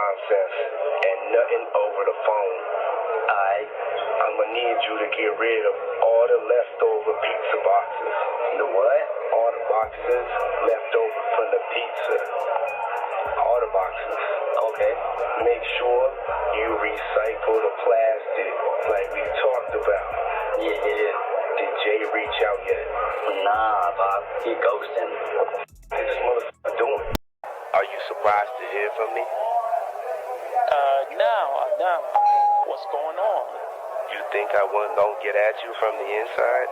nonsense and nothing over the phone. I'm gonna need you to get rid of all the leftover pizza boxes. The what? All the boxes left over from the pizza. All the boxes. Okay. Make sure you recycle the plastic like we talked about. Yeah. Did Jay reach out yet? Nah, Bob. He ghosting. What's this motherfucker doing? Are you surprised to hear from me? No. What's going on? You think I wasn't gonna get at you from the inside?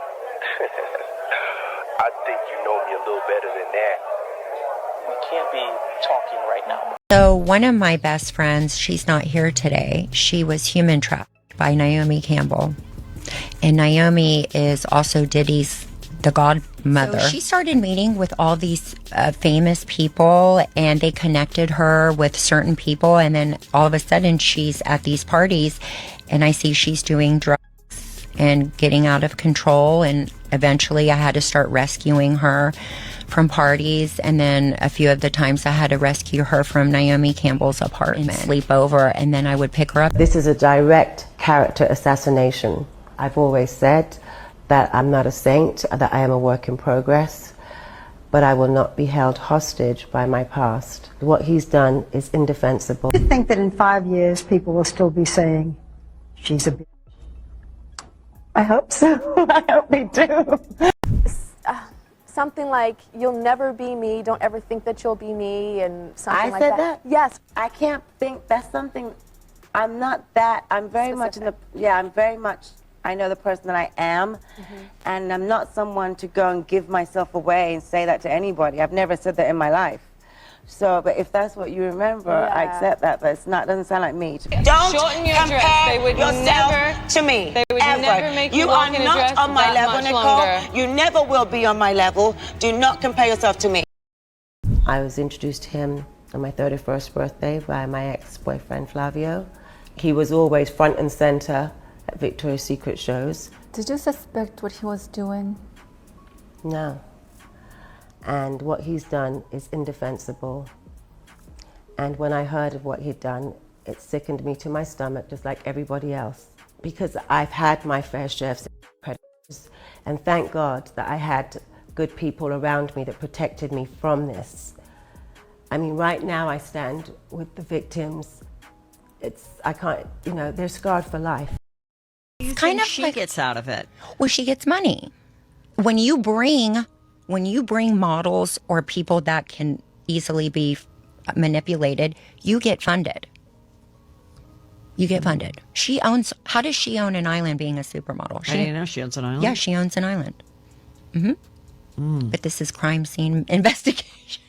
I think you know me a little better than that. We can't be talking right now. So one of my best friends, she's not here today. She was human trafficked by Naomi Campbell. And Naomi is also Diddy's the godmother. So she started meeting with all these famous people, and they connected her with certain people. And then all of a sudden she's at these parties, and I see she's doing drugs and getting out of control. And eventually I had to start rescuing her from parties. And then a few of the times I had to rescue her from Naomi Campbell's apartment, sleep over, and then I would pick her up. This is a direct character assassination. I've always said that I'm not a saint, that I am a work in progress, but I will not be held hostage by my past. What he's done is indefensible. I think that in 5 years people will still be saying, she's a bitch. I hope so. I hope they do. Something like, you'll never be me, don't ever think that you'll be me, and something like that. I said that? Yes. I can't think, that's something, I'm not that, I'm very much in the, I'm very much, I know the person that I am, and I'm not someone to go and give myself away and say that to anybody. I've never said that in my life. So, but if that's what you remember, I accept that, but it's not, doesn't sound like me. Don't compare yourself to me. They would ever. never make you are walk in a not dress on my that level, much Nicole. longer. You never will be on my level. Do not compare yourself to me. I was introduced to him on my 31st birthday by my ex-boyfriend Flavio. He was always front and center at Victoria's Secret shows. Did you suspect what he was doing? No. And what he's done is indefensible. And when I heard of what he'd done, it sickened me to my stomach, just like everybody else. Because I've had my fair share of predators. And thank God that I had good people around me that protected me from this. I mean, right now I stand with the victims. I can't, they're scarred for life. You kind of she gets out of it? Well, she gets money. When you bring models or people that can easily be manipulated, you get funded. She owns, how does she own an island being a supermodel? I didn't know she owns an island. Yeah, she owns an island. But this is crime scene investigation.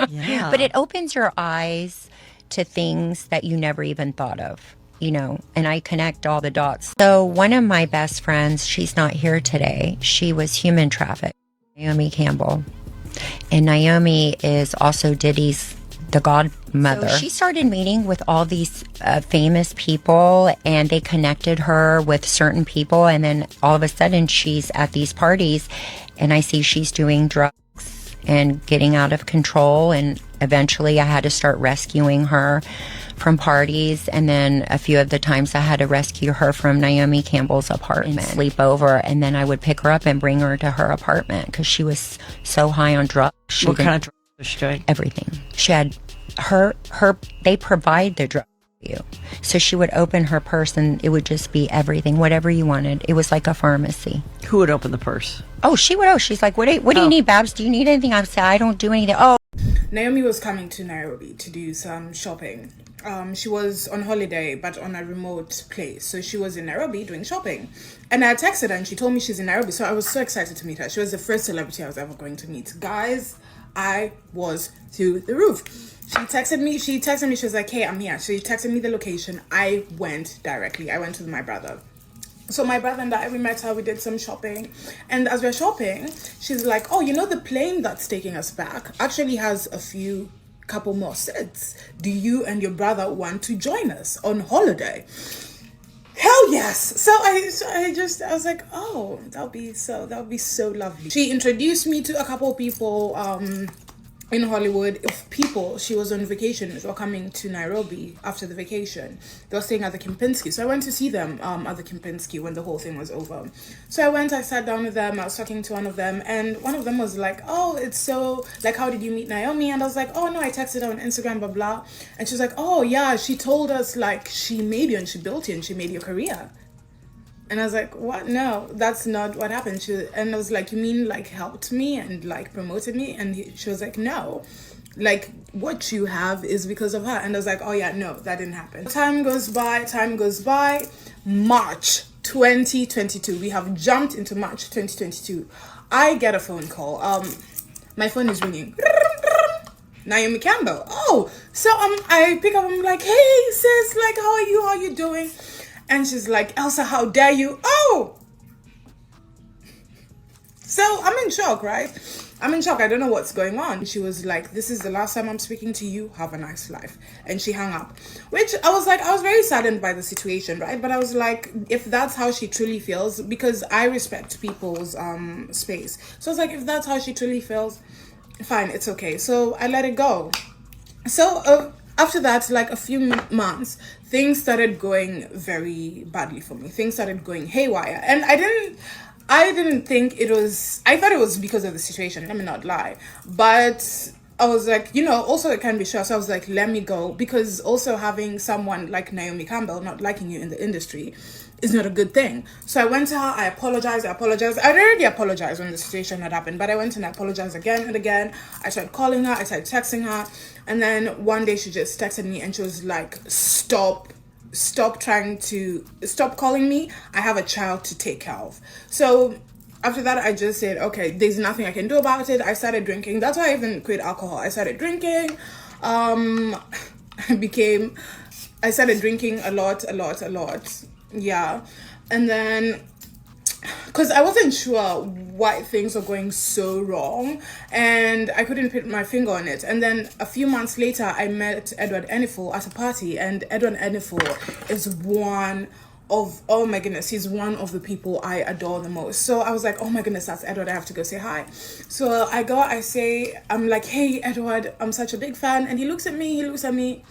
Yeah. But it opens your eyes to things that you never even thought of, and I connect all the dots. So one of my best friends, she's not here today. She was human trafficked, Naomi Campbell. And Naomi is also Diddy's the godmother. So she started meeting with all these famous people, and they connected her with certain people. And then all of a sudden she's at these parties, and I see she's doing drugs and getting out of control. And eventually I had to start rescuing her from parties. And then a few of the times I had to rescue her from Naomi Campbell's apartment, sleep over, and then I would pick her up and bring her to her apartment because she was so high on drugs. What kind of drugs was she doing? Everything. She had they provide the drug for you. So she would open her purse and it would just be everything, whatever you wanted. It was like a pharmacy. Who would open the purse? Oh, she would. Oh, she's like, what do you need, Babs? Do you need anything? I would say, I don't do anything. Oh. Naomi was coming to Nairobi to do some shopping. She was on holiday, but on a remote place. So she was in Nairobi doing shopping. And I texted her and she told me she's in Nairobi. So I was so excited to meet her. She was the first celebrity I was ever going to meet. Guys, I was through the roof. She texted me, she was like, hey, I'm here. She texted me the location. I went directly. I went with my brother. So my brother and I, we met her, we did some shopping. And as we're shopping, she's like, oh, the plane that's taking us back actually has couple more seats. Do you and your brother want to join us on holiday? Hell yes. So I was like, oh, that would be so lovely. She introduced me to a couple of people. in Hollywood, if people she was on vacation were coming to Nairobi after the vacation, they were staying at the Kempinski. So I went to see them at the Kempinski when the whole thing was over. So I went, I sat down with them, I was talking to one of them, and one of them was like, oh, it's so, like, how did you meet Naomi? And I was like, oh, no, I texted her on Instagram, blah, blah. And she was like, oh, yeah, she told us, like, she made you and she built you and she made your career. And I was like, what? No, that's not what happened. And I was like, you mean like helped me and like promoted me? And she was like, no, like what you have is because of her. And I was like, oh yeah, no, that didn't happen. Time goes by, March 2022. We have jumped into March 2022. I get a phone call. My phone is ringing. Naomi Campbell. Oh, so I pick up, I'm like, hey sis, like how are you? How are you doing? And she's like, Elsa, how dare you? Oh! So I'm in shock, right? I'm in shock. I don't know what's going on. She was like, this is the last time I'm speaking to you. Have a nice life. And she hung up. Which I was like, I was very saddened by the situation, right? But I was like, if that's how she truly feels, because I respect people's space. So I was like, if that's how she truly feels, fine, it's okay. So I let it go. So after that, like a few months, things started going very badly for me. Things started going haywire. And I didn't think it was, I thought it was because of the situation, let me not lie. But I was like, you know, also it can be sure. So I was like, let me go. Because also having someone like Naomi Campbell not liking you in the industry is not a good thing. So I went to her, I apologized. I'd already apologized when the situation had happened, but I went and I apologized again and again. I started calling her, I started texting her. And then one day she just texted me and she was like, stop calling me. I have a child to take care of. So after that, I just said, okay, there's nothing I can do about it. I started drinking. That's why I even quit alcohol. I started drinking. I started drinking a lot. Yeah. And then, because I wasn't sure why things were going so wrong and I couldn't put my finger on it. And then a few months later, I met Edward Enifel at a party, and Edward Enifel is one of, oh my goodness, he's one of the people I adore the most. So I was like, oh my goodness, that's Edward, I have to go say hi. So I'm like, hey Edward, I'm such a big fan. And he looks at me,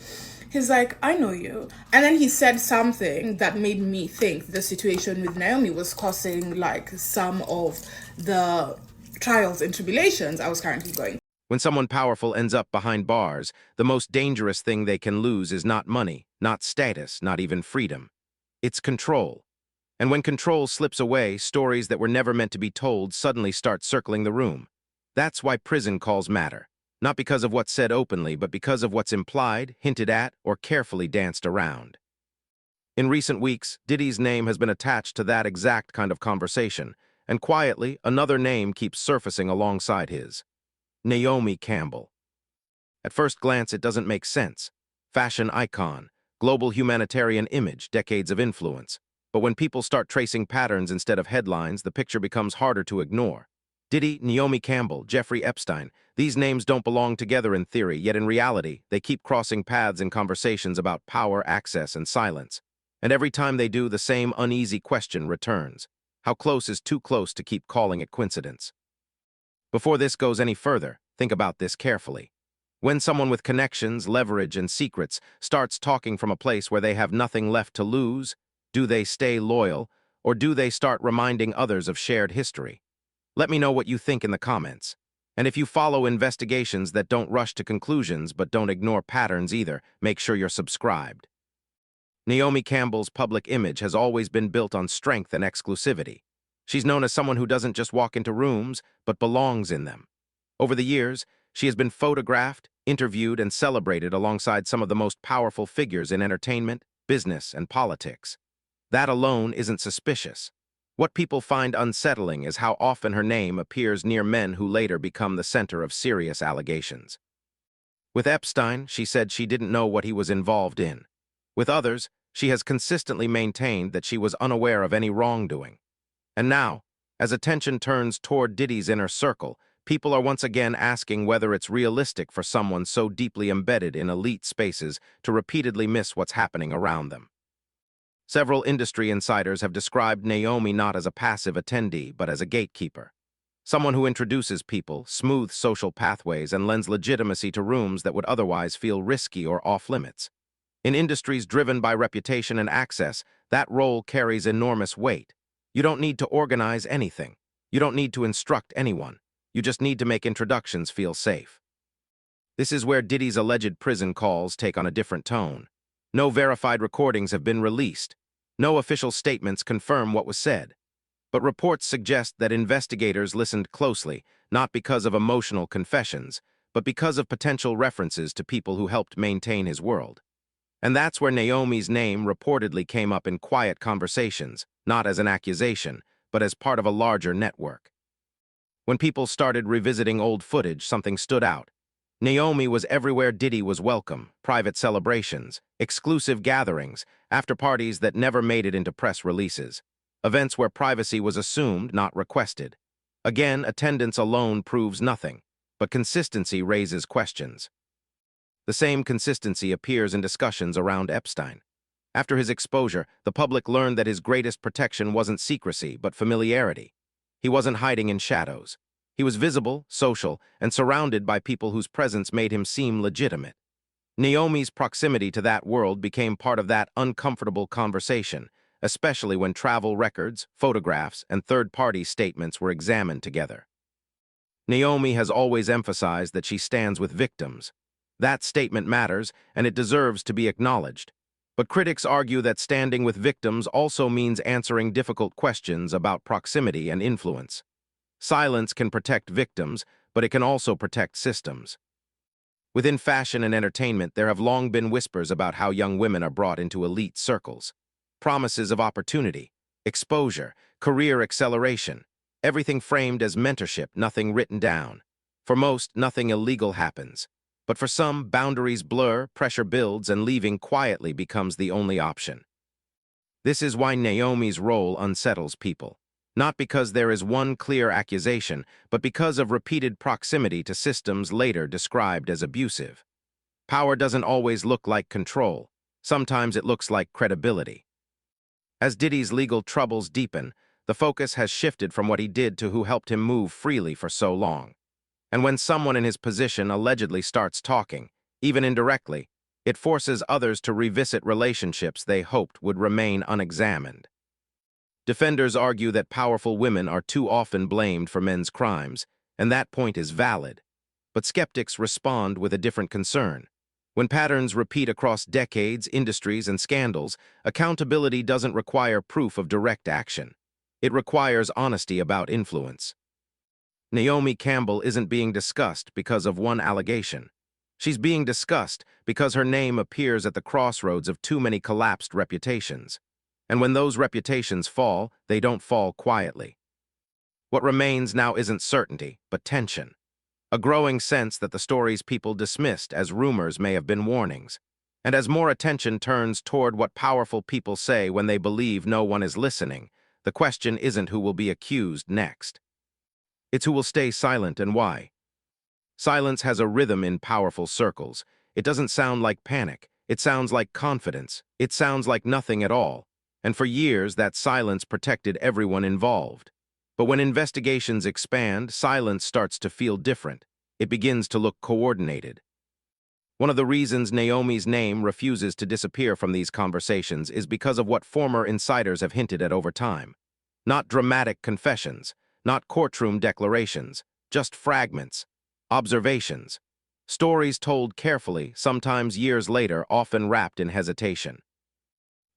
he's like, I know you. And then he said something that made me think the situation with Naomi was causing like some of the trials and tribulations I was currently going. When someone powerful ends up behind bars, the most dangerous thing they can lose is not money, not status, not even freedom. It's control. And when control slips away, stories that were never meant to be told suddenly start circling the room. That's why prison calls matter. Not because of what's said openly, but because of what's implied, hinted at, or carefully danced around. In recent weeks, Diddy's name has been attached to that exact kind of conversation, and quietly, another name keeps surfacing alongside his. Naomi Campbell. At first glance, it doesn't make sense. Fashion icon, global humanitarian image, decades of influence. But when people start tracing patterns instead of headlines, the picture becomes harder to ignore. Diddy, Naomi Campbell, Jeffrey Epstein, these names don't belong together in theory, yet in reality, they keep crossing paths in conversations about power, access, and silence. And every time they do, the same uneasy question returns. How close is too close to keep calling it coincidence? Before this goes any further, think about this carefully. When someone with connections, leverage, and secrets starts talking from a place where they have nothing left to lose, do they stay loyal, or do they start reminding others of shared history? Let me know what you think in the comments. And if you follow investigations that don't rush to conclusions but don't ignore patterns either, make sure you're subscribed. Naomi Campbell's public image has always been built on strength and exclusivity. She's known as someone who doesn't just walk into rooms, but belongs in them. Over the years, she has been photographed, interviewed, and celebrated alongside some of the most powerful figures in entertainment, business, and politics. That alone isn't suspicious. What people find unsettling is how often her name appears near men who later become the center of serious allegations. With Epstein, she said she didn't know what he was involved in. With others, she has consistently maintained that she was unaware of any wrongdoing. And now, as attention turns toward Diddy's inner circle, people are once again asking whether it's realistic for someone so deeply embedded in elite spaces to repeatedly miss what's happening around them. Several industry insiders have described Naomi not as a passive attendee, but as a gatekeeper. Someone who introduces people, smooths social pathways, and lends legitimacy to rooms that would otherwise feel risky or off-limits. In industries driven by reputation and access, that role carries enormous weight. You don't need to organize anything. You don't need to instruct anyone. You just need to make introductions feel safe. This is where Diddy's alleged prison calls take on a different tone. No verified recordings have been released. No official statements confirm what was said. But reports suggest that investigators listened closely, not because of emotional confessions, but because of potential references to people who helped maintain his world. And that's where Naomi's name reportedly came up in quiet conversations, not as an accusation, but as part of a larger network. When people started revisiting old footage, something stood out. Naomi was everywhere Diddy was welcome: private celebrations, exclusive gatherings, after-parties that never made it into press releases, events where privacy was assumed, not requested. Again, attendance alone proves nothing, but consistency raises questions. The same consistency appears in discussions around Epstein. After his exposure, the public learned that his greatest protection wasn't secrecy, but familiarity. He wasn't hiding in shadows. He was visible, social, and surrounded by people whose presence made him seem legitimate. Naomi's proximity to that world became part of that uncomfortable conversation, especially when travel records, photographs, and third-party statements were examined together. Naomi has always emphasized that she stands with victims. That statement matters, and it deserves to be acknowledged. But critics argue that standing with victims also means answering difficult questions about proximity and influence. Silence can protect victims, but it can also protect systems. Within fashion and entertainment, there have long been whispers about how young women are brought into elite circles. Promises of opportunity, exposure, career acceleration, everything framed as mentorship, nothing written down. For most, nothing illegal happens. But for some, boundaries blur, pressure builds, and leaving quietly becomes the only option. This is why Naomi's role unsettles people. Not because there is one clear accusation, but because of repeated proximity to systems later described as abusive. Power doesn't always look like control. Sometimes it looks like credibility. As Diddy's legal troubles deepen, the focus has shifted from what he did to who helped him move freely for so long. And when someone in his position allegedly starts talking, even indirectly, it forces others to revisit relationships they hoped would remain unexamined. Defenders argue that powerful women are too often blamed for men's crimes, and that point is valid. But skeptics respond with a different concern. When patterns repeat across decades, industries, and scandals, accountability doesn't require proof of direct action. It requires honesty about influence. Naomi Campbell isn't being discussed because of one allegation. She's being discussed because her name appears at the crossroads of too many collapsed reputations. And when those reputations fall, they don't fall quietly. What remains now isn't certainty, but tension. A growing sense that the stories people dismissed as rumors may have been warnings. And as more attention turns toward what powerful people say when they believe no one is listening, the question isn't who will be accused next. It's who will stay silent and why. Silence has a rhythm in powerful circles. It doesn't sound like panic. It sounds like confidence. It sounds like nothing at all. And for years, that silence protected everyone involved. But when investigations expand, silence starts to feel different. It begins to look coordinated. One of the reasons Naomi's name refuses to disappear from these conversations is because of what former insiders have hinted at over time. Not dramatic confessions, not courtroom declarations, just fragments, observations, stories told carefully, sometimes years later, often wrapped in hesitation.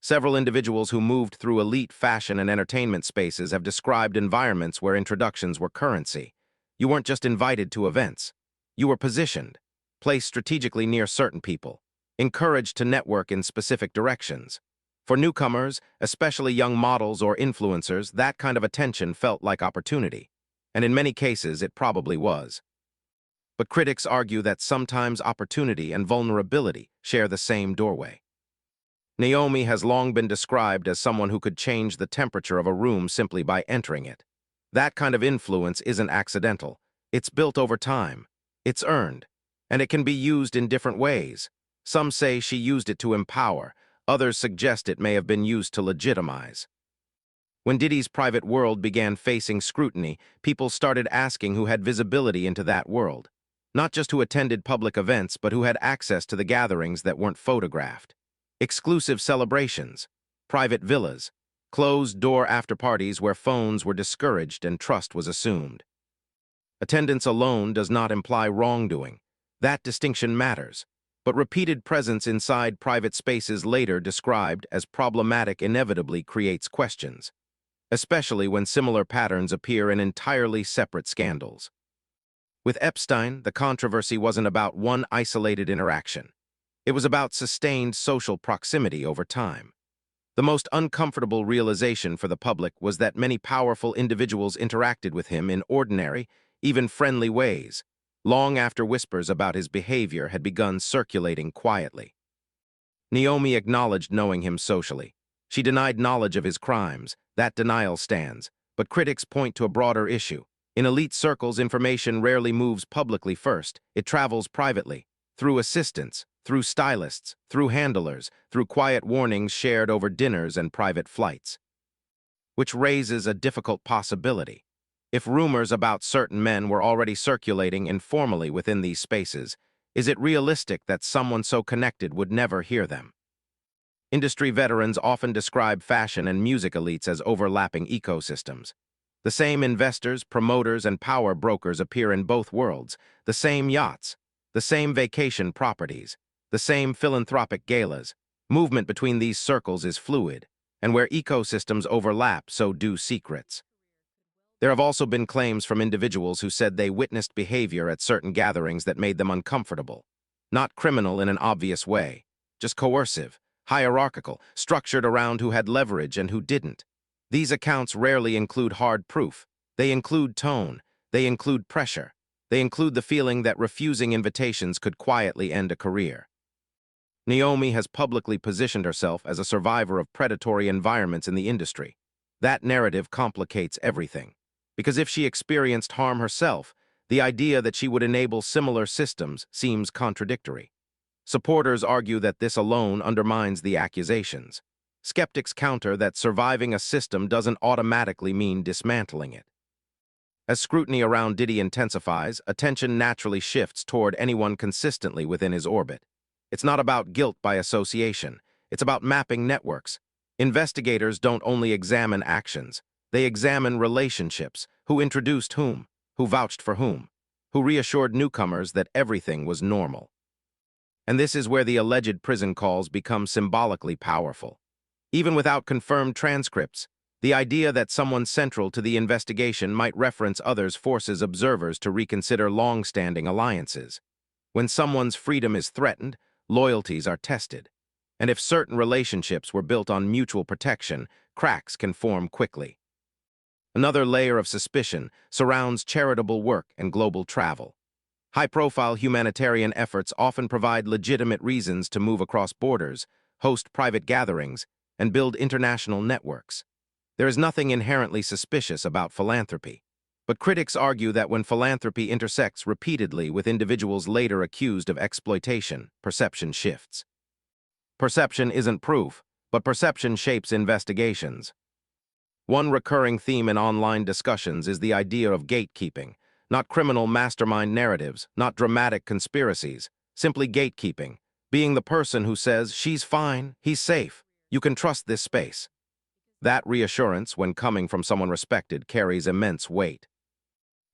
Several individuals who moved through elite fashion and entertainment spaces have described environments where introductions were currency. You weren't just invited to events. You were positioned, placed strategically near certain people, encouraged to network in specific directions. For newcomers, especially young models or influencers, that kind of attention felt like opportunity. And in many cases, it probably was. But critics argue that sometimes opportunity and vulnerability share the same doorway. Naomi has long been described as someone who could change the temperature of a room simply by entering it. That kind of influence isn't accidental. It's built over time. It's earned. And it can be used in different ways. Some say she used it to empower. Others suggest it may have been used to legitimize. When Diddy's private world began facing scrutiny, people started asking who had visibility into that world. Not just who attended public events, but who had access to the gatherings that weren't photographed. Exclusive celebrations, private villas, closed-door after-parties where phones were discouraged and trust was assumed. Attendance alone does not imply wrongdoing. That distinction matters. But repeated presence inside private spaces later described as problematic inevitably creates questions, especially when similar patterns appear in entirely separate scandals. With Epstein, the controversy wasn't about one isolated interaction. It was about sustained social proximity over time. The most uncomfortable realization for the public was that many powerful individuals interacted with him in ordinary, even friendly ways, long after whispers about his behavior had begun circulating quietly. Naomi acknowledged knowing him socially. She denied knowledge of his crimes. That denial stands. But critics point to a broader issue. In elite circles, information rarely moves publicly first. It travels privately, through assistants, through stylists, through handlers, through quiet warnings shared over dinners and private flights. Which raises a difficult possibility. If rumors about certain men were already circulating informally within these spaces, is it realistic that someone so connected would never hear them? Industry veterans often describe fashion and music elites as overlapping ecosystems. The same investors, promoters, and power brokers appear in both worlds, the same yachts, the same vacation properties, the same philanthropic galas. Movement between these circles is fluid, and where ecosystems overlap, so do secrets. There have also been claims from individuals who said they witnessed behavior at certain gatherings that made them uncomfortable. Not criminal in an obvious way, just coercive, hierarchical, structured around who had leverage and who didn't. These accounts rarely include hard proof. They include tone. They include pressure. They include the feeling that refusing invitations could quietly end a career. Naomi has publicly positioned herself as a survivor of predatory environments in the industry. That narrative complicates everything. Because if she experienced harm herself, the idea that she would enable similar systems seems contradictory. Supporters argue that this alone undermines the accusations. Skeptics counter that surviving a system doesn't automatically mean dismantling it. As scrutiny around Diddy intensifies, attention naturally shifts toward anyone consistently within his orbit. It's not about guilt by association. It's about mapping networks. Investigators don't only examine actions. They examine relationships, who introduced whom, who vouched for whom, who reassured newcomers that everything was normal. And this is where the alleged prison calls become symbolically powerful. Even without confirmed transcripts, the idea that someone central to the investigation might reference others forces observers to reconsider long-standing alliances. When someone's freedom is threatened, loyalties are tested. And if certain relationships were built on mutual protection, cracks can form quickly. Another layer of suspicion surrounds charitable work and global travel. High-profile humanitarian efforts often provide legitimate reasons to move across borders, host private gatherings, and build international networks. There is nothing inherently suspicious about philanthropy. But critics argue that when philanthropy intersects repeatedly with individuals later accused of exploitation, perception shifts. Perception isn't proof, but perception shapes investigations. One recurring theme in online discussions is the idea of gatekeeping, not criminal mastermind narratives, not dramatic conspiracies, simply gatekeeping, being the person who says, "She's fine, he's safe, you can trust this space." That reassurance, when coming from someone respected, carries immense weight.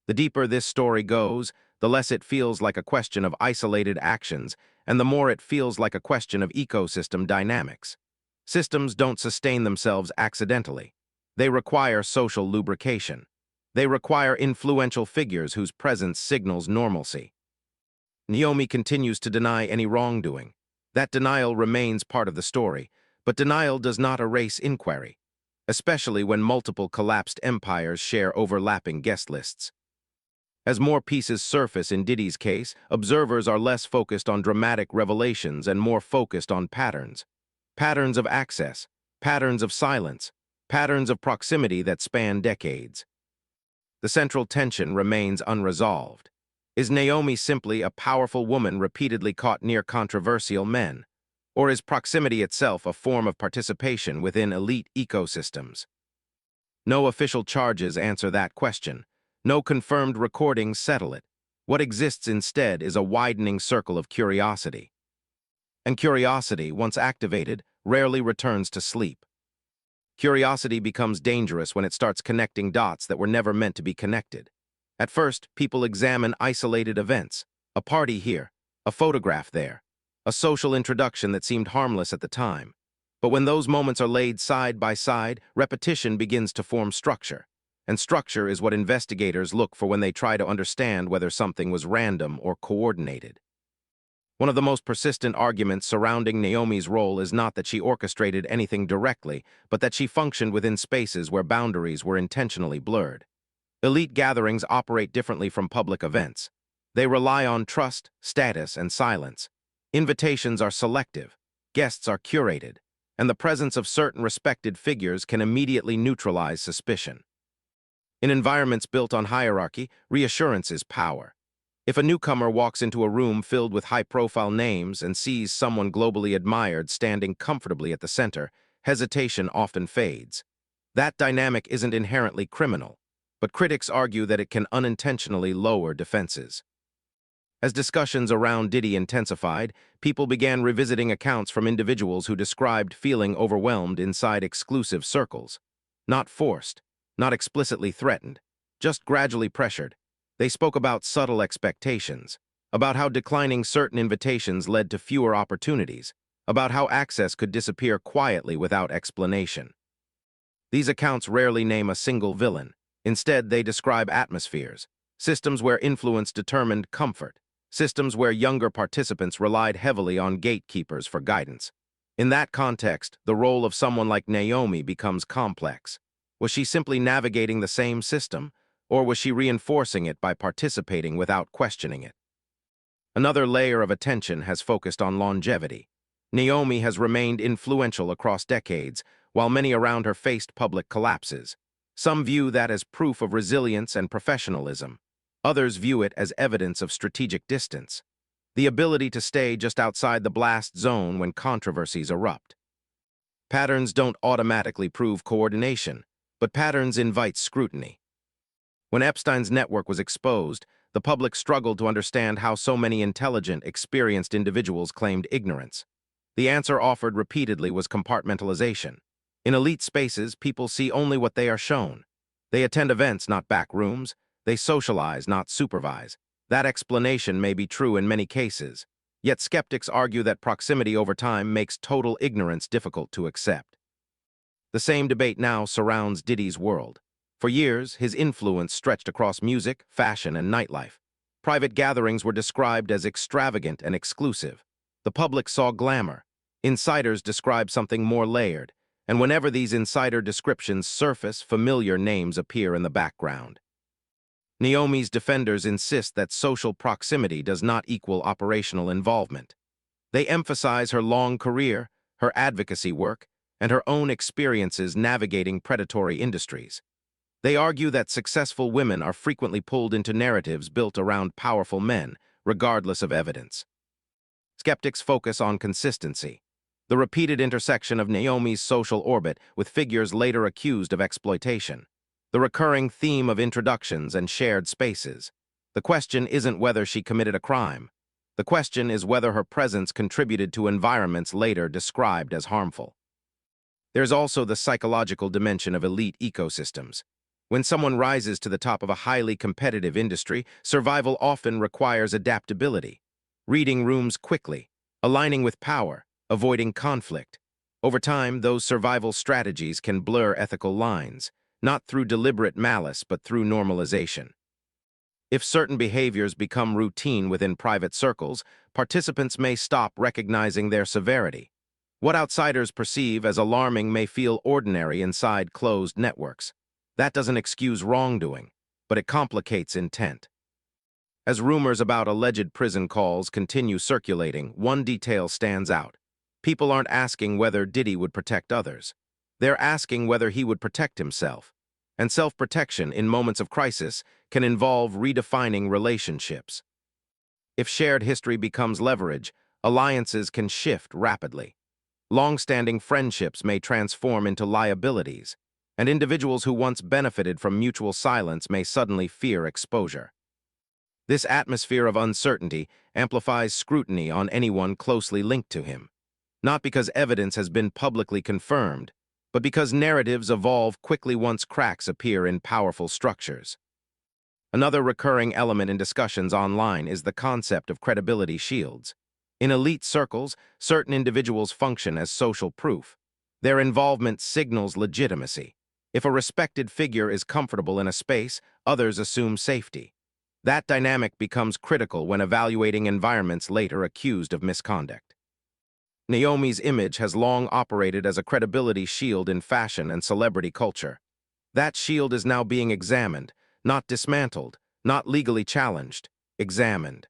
The deeper this story goes, the less it feels like a question of isolated actions, and the more it feels like a question of ecosystem dynamics. Systems don't sustain themselves accidentally. They require social lubrication. They require influential figures whose presence signals normalcy. Naomi continues to deny any wrongdoing. That denial remains part of the story, but denial does not erase inquiry, especially when multiple collapsed empires share overlapping guest lists. As more pieces surface in Diddy's case, observers are less focused on dramatic revelations and more focused on patterns. Patterns of access, patterns of silence, patterns of proximity that span decades. The central tension remains unresolved. Is Naomi simply a powerful woman repeatedly caught near controversial men? Or is proximity itself a form of participation within elite ecosystems? No official charges answer that question. No confirmed recordings settle it. What exists instead is a widening circle of curiosity. And curiosity, once activated, rarely returns to sleep. Curiosity becomes dangerous when it starts connecting dots that were never meant to be connected. At first, people examine isolated events, a party here, a photograph there, a social introduction that seemed harmless at the time. But when those moments are laid side by side, repetition begins to form structure. And structure is what investigators look for when they try to understand whether something was random or coordinated. One of the most persistent arguments surrounding Naomi's role is not that she orchestrated anything directly, but that she functioned within spaces where boundaries were intentionally blurred. Elite gatherings operate differently from public events. They rely on trust, status, and silence. Invitations are selective, guests are curated, and the presence of certain respected figures can immediately neutralize suspicion. In environments built on hierarchy, reassurance is power. If a newcomer walks into a room filled with high-profile names and sees someone globally admired standing comfortably at the center, hesitation often fades. That dynamic isn't inherently criminal, but critics argue that it can unintentionally lower defenses. As discussions around Diddy intensified, people began revisiting accounts from individuals who described feeling overwhelmed inside exclusive circles. Not forced, not explicitly threatened, just gradually pressured. They spoke about subtle expectations, about how declining certain invitations led to fewer opportunities, about how access could disappear quietly without explanation. These accounts rarely name a single villain. Instead, they describe atmospheres, systems where influence determined comfort, systems where younger participants relied heavily on gatekeepers for guidance. In that context, the role of someone like Naomi becomes complex. Was she simply navigating the same system, or was she reinforcing it by participating without questioning it? Another layer of attention has focused on longevity. Naomi has remained influential across decades, while many around her faced public collapses. Some view that as proof of resilience and professionalism. Others view it as evidence of strategic distance, the ability to stay just outside the blast zone when controversies erupt. Patterns don't automatically prove coordination, but patterns invite scrutiny. When Epstein's network was exposed, the public struggled to understand how so many intelligent, experienced individuals claimed ignorance. The answer offered repeatedly was compartmentalization. In elite spaces, people see only what they are shown. They attend events, not back rooms. They socialize, not supervise. That explanation may be true in many cases, yet skeptics argue that proximity over time makes total ignorance difficult to accept. The same debate now surrounds Diddy's world. For years, his influence stretched across music, fashion, and nightlife. Private gatherings were described as extravagant and exclusive. The public saw glamour. Insiders described something more layered, and whenever these insider descriptions surface, familiar names appear in the background. Naomi's defenders insist that social proximity does not equal operational involvement. They emphasize her long career, her advocacy work, and her own experiences navigating predatory industries. They argue that successful women are frequently pulled into narratives built around powerful men, regardless of evidence. Skeptics focus on consistency, the repeated intersection of Naomi's social orbit with figures later accused of exploitation, the recurring theme of introductions and shared spaces. The question isn't whether she committed a crime. The question is whether her presence contributed to environments later described as harmful. There's also the psychological dimension of elite ecosystems. When someone rises to the top of a highly competitive industry, survival often requires adaptability, reading rooms quickly, aligning with power, avoiding conflict. Over time, those survival strategies can blur ethical lines, not through deliberate malice but through normalization. If certain behaviors become routine within private circles, participants may stop recognizing their severity. What outsiders perceive as alarming may feel ordinary inside closed networks. That doesn't excuse wrongdoing, but it complicates intent. As rumors about alleged prison calls continue circulating, one detail stands out. People aren't asking whether Diddy would protect others. They're asking whether he would protect himself. And self-protection in moments of crisis can involve redefining relationships. If shared history becomes leverage, alliances can shift rapidly. Long-standing friendships may transform into liabilities, and individuals who once benefited from mutual silence may suddenly fear exposure. This atmosphere of uncertainty amplifies scrutiny on anyone closely linked to him, not because evidence has been publicly confirmed, but because narratives evolve quickly once cracks appear in powerful structures. Another recurring element in discussions online is the concept of credibility shields. In elite circles, certain individuals function as social proof. Their involvement signals legitimacy. If a respected figure is comfortable in a space, others assume safety. That dynamic becomes critical when evaluating environments later accused of misconduct. Naomi's image has long operated as a credibility shield in fashion and celebrity culture. That shield is now being examined, not dismantled, not legally challenged, examined.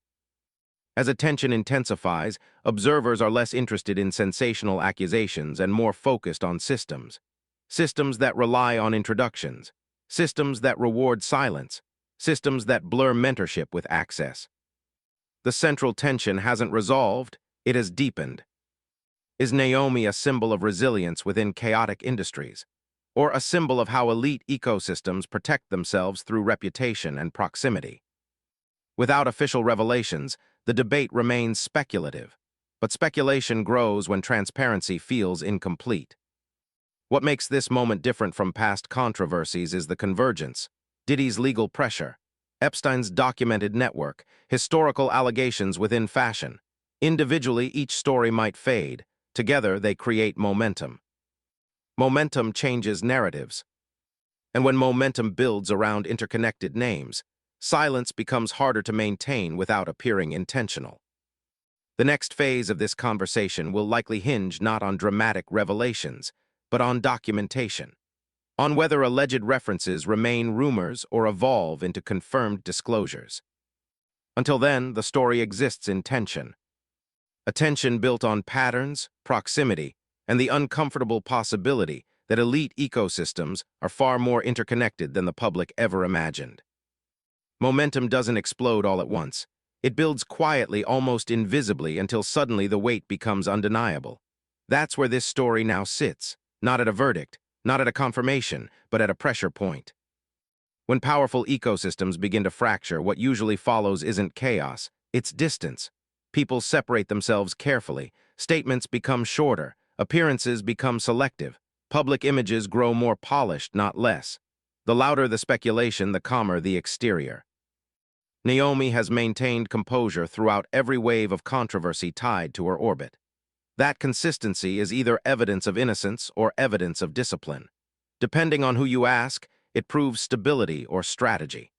As attention intensifies, observers are less interested in sensational accusations and more focused on systems. Systems that rely on introductions, systems that reward silence, systems that blur mentorship with access. The central tension hasn't resolved, it has deepened. Is Naomi a symbol of resilience within chaotic industries, or a symbol of how elite ecosystems protect themselves through reputation and proximity? Without official revelations, the debate remains speculative, but speculation grows when transparency feels incomplete. What makes this moment different from past controversies is the convergence: Diddy's legal pressure, Epstein's documented network, historical allegations within fashion. Individually, each story might fade. Together, they create momentum. Momentum changes narratives. And when momentum builds around interconnected names, silence becomes harder to maintain without appearing intentional. The next phase of this conversation will likely hinge not on dramatic revelations, but on documentation, on whether alleged references remain rumors or evolve into confirmed disclosures. Until then, the story exists in tension. A tension built on patterns, proximity, and the uncomfortable possibility that elite ecosystems are far more interconnected than the public ever imagined. Momentum doesn't explode all at once. It builds quietly, almost invisibly, until suddenly the weight becomes undeniable. That's where this story now sits, not at a verdict, not at a confirmation, but at a pressure point. When powerful ecosystems begin to fracture, what usually follows isn't chaos, it's distance. People separate themselves carefully, statements become shorter, appearances become selective, public images grow more polished, not less. The louder the speculation, the calmer the exterior. Naomi has maintained composure throughout every wave of controversy tied to her orbit. That consistency is either evidence of innocence or evidence of discipline. Depending on who you ask, it proves stability or strategy.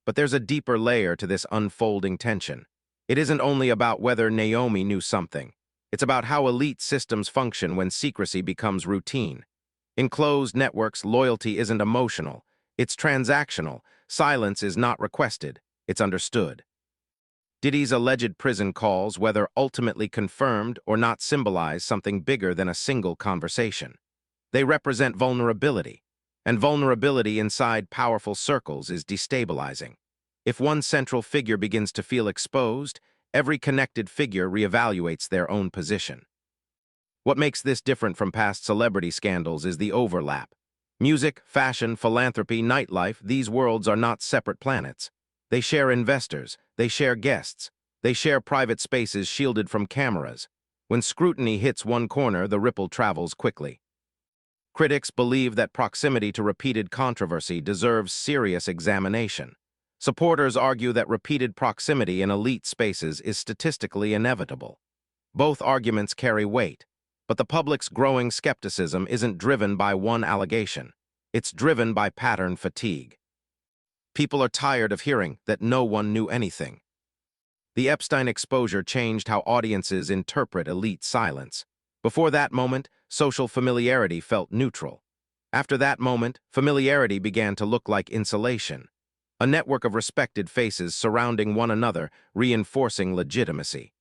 But there's a deeper layer to this unfolding tension. It isn't only about whether Naomi knew something. It's about how elite systems function when secrecy becomes routine. In closed networks, loyalty isn't emotional. It's transactional. Silence is not requested. It's understood. Diddy's alleged prison calls, whether ultimately confirmed or not, symbolize something bigger than a single conversation. They represent vulnerability, and vulnerability inside powerful circles is destabilizing. If one central figure begins to feel exposed, every connected figure reevaluates their own position. What makes this different from past celebrity scandals is the overlap. Music, fashion, philanthropy, nightlife, these worlds are not separate planets. They share investors, they share guests, they share private spaces shielded from cameras. When scrutiny hits one corner, the ripple travels quickly. Critics believe that proximity to repeated controversy deserves serious examination. Supporters argue that repeated proximity in elite spaces is statistically inevitable. Both arguments carry weight, but the public's growing skepticism isn't driven by one allegation. It's driven by pattern fatigue. People are tired of hearing that no one knew anything. The Epstein exposure changed how audiences interpret elite silence. Before that moment, social familiarity felt neutral. After that moment, familiarity began to look like insulation. A network of respected faces surrounding one another, reinforcing legitimacy.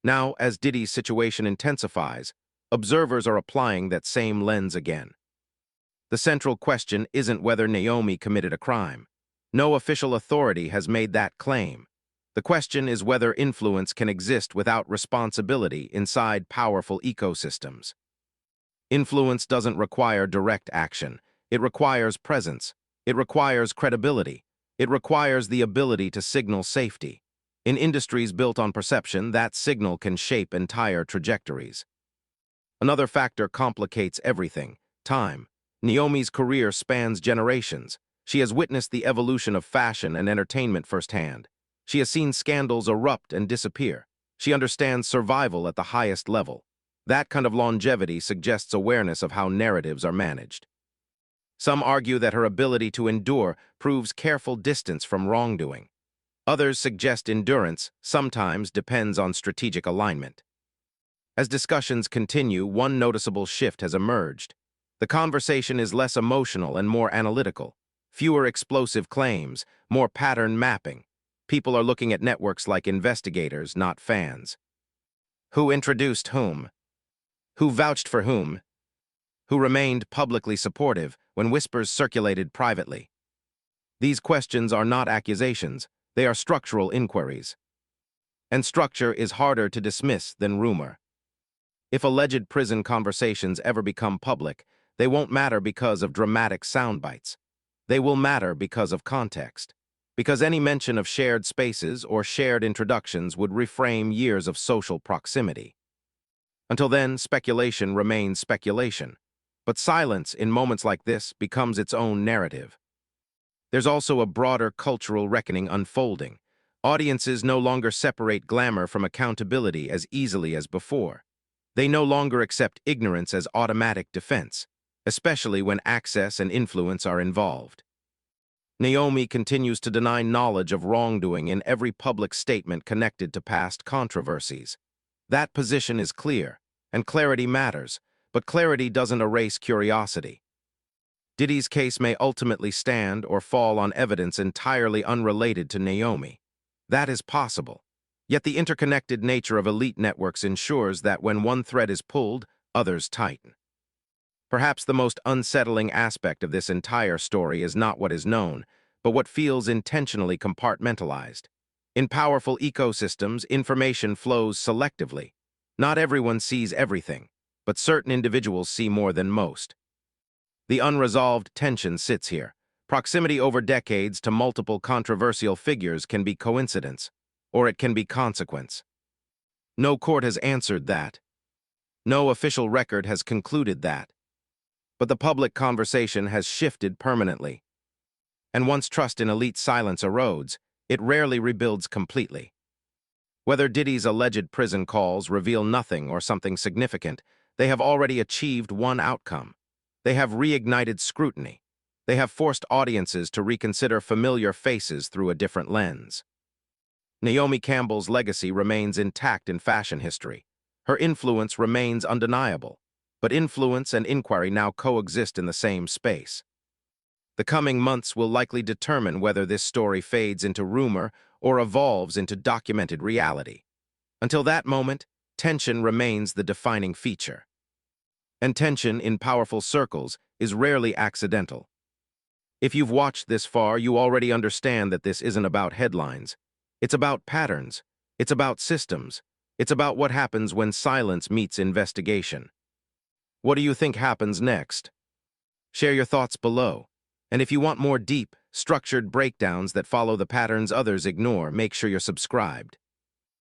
Now, as Diddy's situation intensifies, observers are applying that same lens again. The central question isn't whether Naomi committed a crime. No official authority has made that claim. The question is whether influence can exist without responsibility inside powerful ecosystems. Influence doesn't require direct action. It requires presence. It requires credibility. It requires the ability to signal safety. In industries built on perception, that signal can shape entire trajectories. Another factor complicates everything: time. Naomi's career spans generations. She has witnessed the evolution of fashion and entertainment firsthand. She has seen scandals erupt and disappear. She understands survival at the highest level. That kind of longevity suggests awareness of how narratives are managed. Some argue that her ability to endure proves careful distance from wrongdoing. Others suggest endurance sometimes depends on strategic alignment. As discussions continue, one noticeable shift has emerged. The conversation is less emotional and more analytical. Fewer explosive claims, more pattern mapping. People are looking at networks like investigators, not fans. Who introduced whom? Who vouched for whom? Who remained publicly supportive when whispers circulated privately? These questions are not accusations, they are structural inquiries. And structure is harder to dismiss than rumor. If alleged prison conversations ever become public, they won't matter because of dramatic soundbites. They will matter because of context. Because any mention of shared spaces or shared introductions would reframe years of social proximity. Until then, speculation remains speculation. But silence in moments like this becomes its own narrative. There's also a broader cultural reckoning unfolding. Audiences no longer separate glamour from accountability as easily as before. They no longer accept ignorance as automatic defense, especially when access and influence are involved. Naomi continues to deny knowledge of wrongdoing in every public statement connected to past controversies. That position is clear, and clarity matters, but clarity doesn't erase curiosity. Diddy's case may ultimately stand or fall on evidence entirely unrelated to Naomi. That is possible. Yet the interconnected nature of elite networks ensures that when one thread is pulled, others tighten. Perhaps the most unsettling aspect of this entire story is not what is known, but what feels intentionally compartmentalized. In powerful ecosystems, information flows selectively. Not everyone sees everything, but certain individuals see more than most. The unresolved tension sits here. Proximity over decades to multiple controversial figures can be coincidence, or it can be consequence. No court has answered that. No official record has concluded that. But the public conversation has shifted permanently. And once trust in elite silence erodes, it rarely rebuilds completely. Whether Diddy's alleged prison calls reveal nothing or something significant, they have already achieved one outcome. They have reignited scrutiny. They have forced audiences to reconsider familiar faces through a different lens. Naomi Campbell's legacy remains intact in fashion history. Her influence remains undeniable, but influence and inquiry now coexist in the same space. The coming months will likely determine whether this story fades into rumor or evolves into documented reality. Until that moment, tension remains the defining feature. And tension in powerful circles is rarely accidental. If you've watched this far, you already understand that this isn't about headlines. It's about patterns. It's about systems. It's about what happens when silence meets investigation. What do you think happens next? Share your thoughts below. And if you want more deep, structured breakdowns that follow the patterns others ignore, make sure you're subscribed.